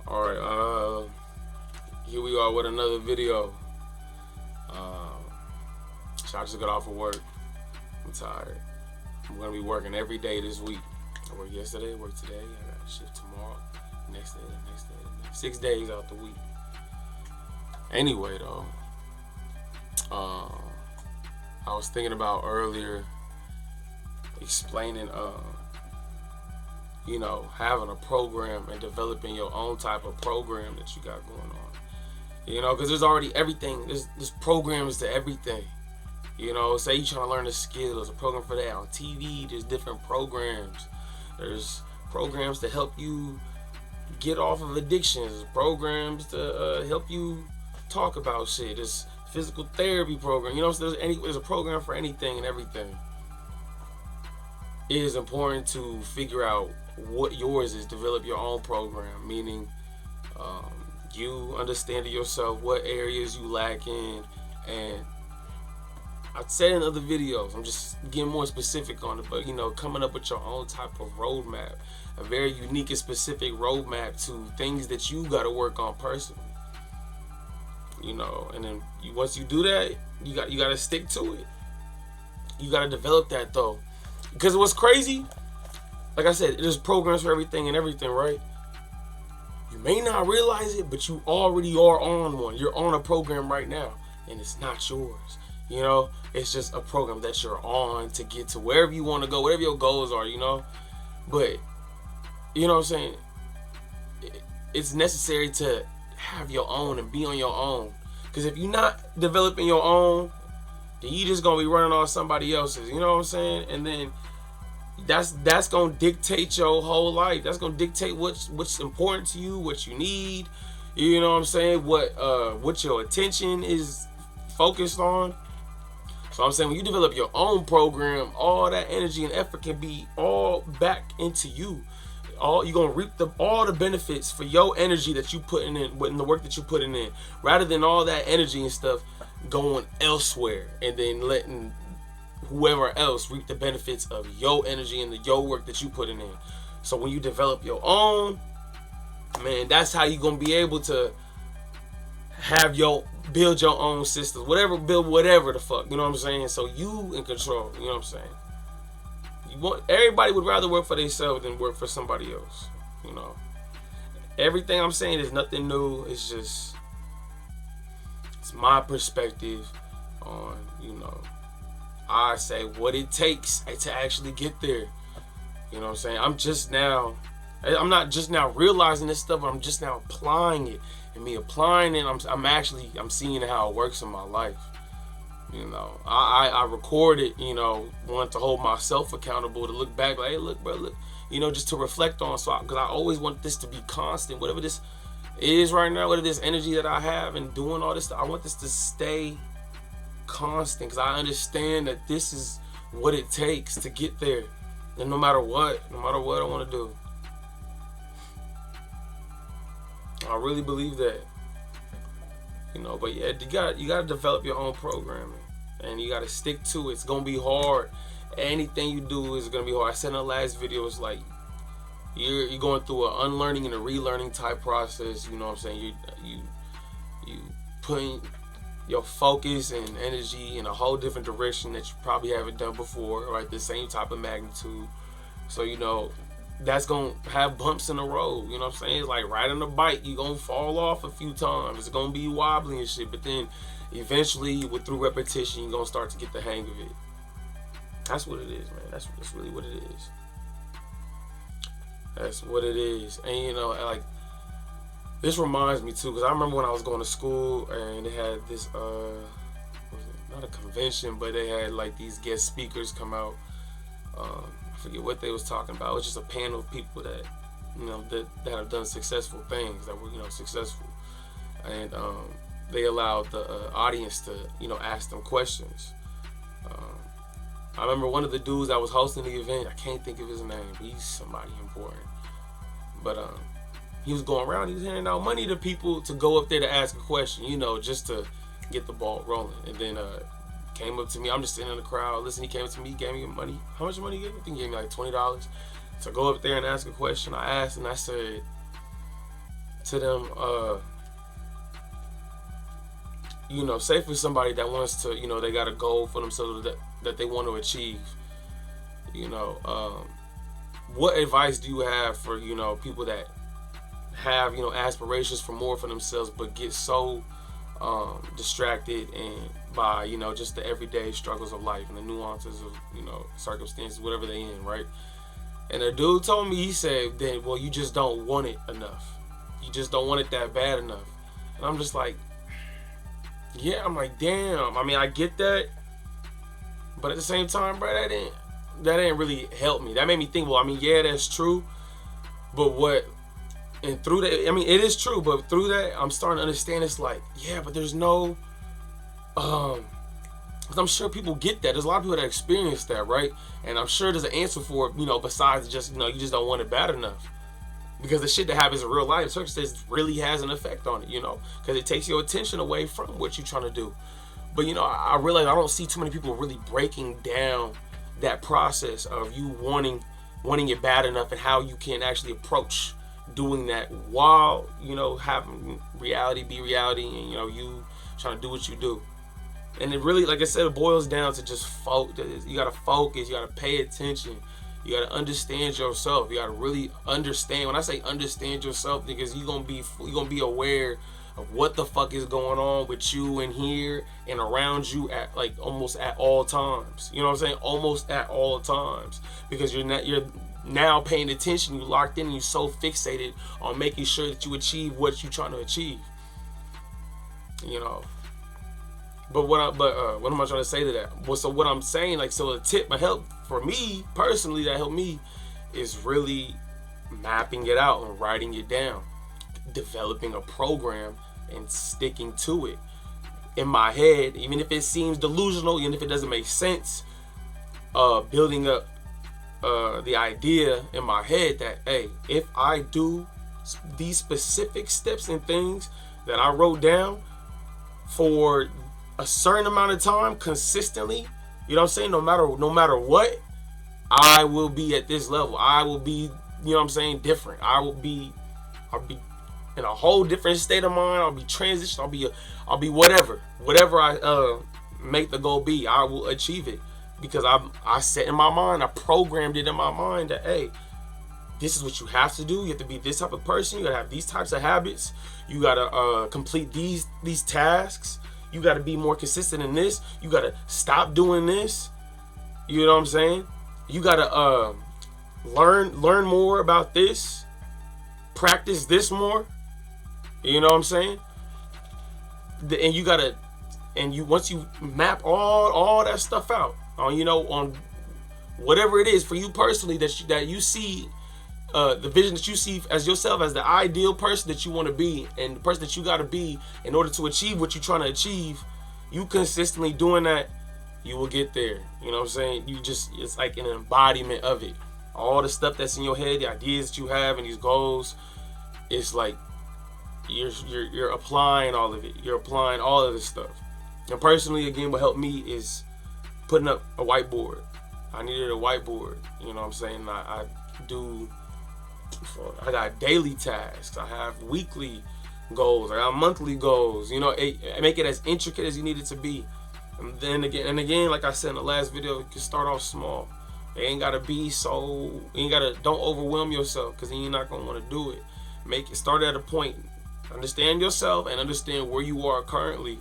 Alright, here we are with another video. So I just got off of work. I'm tired. I'm gonna be working every day this week. I worked yesterday, worked today, I got a shift tomorrow, next day, the next day, the next 6 days out the week. Anyway though, I was thinking about earlier explaining having a program and developing your own type of program that you got going on. Because there's already everything. There's programs to everything. Say you're trying to learn a skill, there's a program for that. On TV, there's different programs. There's programs to help you get off of addictions. There's programs to help you talk about shit. There's physical therapy program. So there's a program for anything and everything. It is important to figure out what yours is. Develop your own program, meaning you understanding yourself, what areas you lack in, and I've said in other videos, I'm just getting more specific on it, but coming up with your own type of roadmap, a very unique and specific roadmap to things that you got to work on personally. And then once you do that, you got to stick to it. You got to develop that though, because what's crazy, like I said, there's programs for everything and everything, right? You may not realize it, but you already are on one. You're on a program right now, and it's not yours. It's just a program that you're on to get to wherever you want to go, whatever your goals are, But, what I'm saying? It's necessary to have your own and be on your own. Because if you're not developing your own, then you just going to be running on somebody else's, you know what I'm saying? And then that's going to dictate your whole life. That's going to dictate what's important to you, what you need, you know what I'm saying? What your attention is focused on. So I'm saying when you develop your own program, all that energy and effort can be all back into you. You're gonna reap all the benefits for your energy that you putting in the work that you putting in, rather than all that energy and stuff going elsewhere and then letting whoever else reap the benefits of your energy and your work that you putting in. So when you develop your own, man, that's how you're gonna be able to build your own systems, build whatever the fuck, you know what I'm saying? So you in control, you know what I'm saying? Everybody would rather work for themselves than work for somebody else, Everything I'm saying is nothing new. It's just, it's my perspective on, I say what it takes to actually get there. You know what I'm saying? I'm not just now realizing this stuff, but I'm just now applying it. And me applying it, I'm seeing how it works in my life. I record it, want to hold myself accountable, to look back like, hey, look, bro, look, just to reflect on. So, because I always want this to be constant, whatever this is right now, whatever this energy that I have and doing all this stuff, I want this to stay constant, because I understand that this is what it takes to get there. And no matter what I want to do. I really believe that. But yeah, you gotta develop your own programming, and you gotta stick to it. It's gonna be hard. Anything you do is gonna be hard. I said in the last video, it's like you're going through an unlearning and a relearning type process. You know what I'm saying? You putting your focus and energy in a whole different direction that you probably haven't done before, right? The same type of magnitude. So that's gonna have bumps in the road, you know what I'm saying? It's like riding a bike, you're gonna fall off a few times, it's gonna be wobbly and shit, but then eventually, through repetition, you're gonna start to get the hang of it. That's what it is, man. That's really what it is. That's what it is. And like, this reminds me too, because I remember when I was going to school and they had this not a convention, but they had like these guest speakers come out. I forget what they was talking about. It was just a panel of people that that have done successful things, that were successful, and they allowed the audience to ask them questions. I remember one of the dudes that was hosting the event, I can't think of his name, but he's somebody important, but he was going around, he was handing out money to people to go up there to ask a question, just to get the ball rolling. And then came up to me. I'm just sitting in the crowd. Listen, he came up to me, gave me money. How much money he gave me? I think he gave me like $20. So go up there and ask a question. I asked and I said, to them, you know, say for somebody that wants to, you know, they got a goal for themselves that they want to achieve, you know, what advice do you have for, you know, people that have, you know, aspirations for more for themselves, but get so distracted and by, you know, just the everyday struggles of life and the nuances of, you know, circumstances, whatever they in, right? And a dude told me, he said, then, well, you just don't want it enough. You just don't want it that bad enough. And I'm just like, yeah, I'm like, damn. I mean, I get that, but at the same time, bro, that didn't really help me. That made me think, well, I mean, yeah, that's true, but what? And through that, I mean, it is true, but through that, I'm starting to understand. It's like, yeah, but there's no, I'm sure people get that. There's a lot of people that experience that, right? And I'm sure there's an answer for it, you know, besides just, you know, you just don't want it bad enough. Because the shit that happens in real life, circumstances really has an effect on it, you know, because it takes your attention away from what you're trying to do. But, you know, I realize I don't see too many people really breaking down that process of you wanting it bad enough and how you can actually approach doing that while, you know, having reality be reality and, you know, you trying to do what you do. And it really, like I said, it boils down to just focus. You got to focus. You got to pay attention. You got to understand yourself. You got to really understand. When I say understand yourself, because you're going to be aware of what the fuck is going on with you in here and around you at like almost at all times. You know what I'm saying? Almost at all times. Because you're now paying attention, you locked in, and you're so fixated on making sure that you achieve what you're trying to achieve. You know. But what am I trying to say to that? Well, so what I'm saying, like, so a tip, a help for me personally that helped me is really mapping it out and writing it down, developing a program and sticking to it. In my head, even if it seems delusional, even if it doesn't make sense, building up the idea in my head that, hey, if I do these specific steps and things that I wrote down for a certain amount of time consistently, you know what I'm saying, no matter what, I will be at this level. I will be, you know what I'm saying, different. I'll be in a whole different state of mind. I'll be transitioned. I'll be whatever I make the goal be, I will achieve it, because I set in my mind, I programmed it in my mind that, hey, this is what you have to do. You have to be this type of person. You gotta have these types of habits. You gotta complete these tasks. You got to be more consistent in this. You got to stop doing this. You know what I'm saying? You got to learn more about this. Practice this more. You know what I'm saying? And you got to, once you map all that stuff out, you know, on whatever it is for you personally that you see, the vision that you see as yourself as the ideal person that you want to be and the person that you got to be in order to achieve what you're trying to achieve, you consistently doing that, you will get there. You know what I'm saying? It's like an embodiment of it. All the stuff that's in your head, the ideas that you have and these goals, it's like you're applying all of it. You're applying all of this stuff. And personally, again, what helped me is putting up a whiteboard. I needed a whiteboard. You know what I'm saying? I got daily tasks. I have weekly goals. I got monthly goals. You know, make it as intricate as you need it to be. And then again, like I said in the last video, you can start off small. It ain't gotta be so. Don't overwhelm yourself, because then you're not gonna want to do it. Start at a point. Understand yourself and understand where you are currently,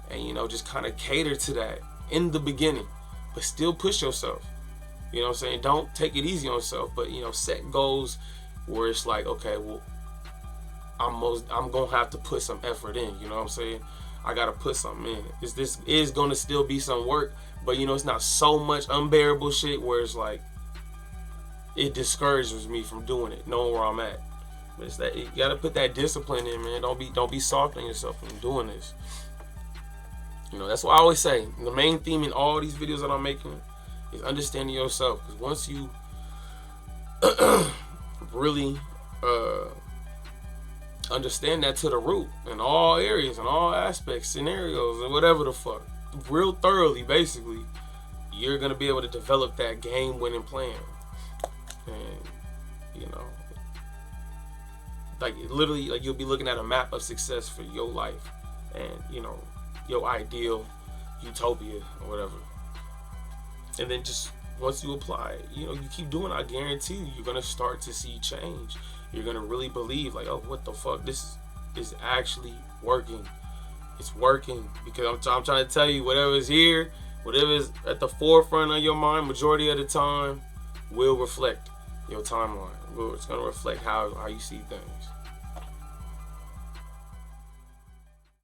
and, you know, just kind of cater to that in the beginning, but still push yourself. You know what I'm saying? Don't take it easy on yourself, but, you know, set goals where it's like, okay, well, I'm gonna have to put some effort in. You know what I'm saying? I gotta put something in. This is gonna still be some work, but, you know, it's not so much unbearable shit where it's like it discourages me from doing it, knowing where I'm at. But it's that you gotta put that discipline in, man. Don't be soft on yourself when doing this. You know, that's what I always say. The main theme in all these videos that I'm making is understanding yourself. Because once you really understand that to the root in all areas, in all aspects, scenarios, and whatever the fuck, real thoroughly, basically, you're gonna be able to develop that game-winning plan. And, you know, like literally, like you'll be looking at a map of success for your life, and your ideal utopia or whatever. And then just once you apply it, you keep doing it, I guarantee you're gonna start to see change. You're gonna really believe, like, oh, what the fuck, this is actually working. It's working, because I'm trying to tell you, whatever is here, whatever is at the forefront of your mind, majority of the time, will reflect your timeline. It's gonna reflect how you see things.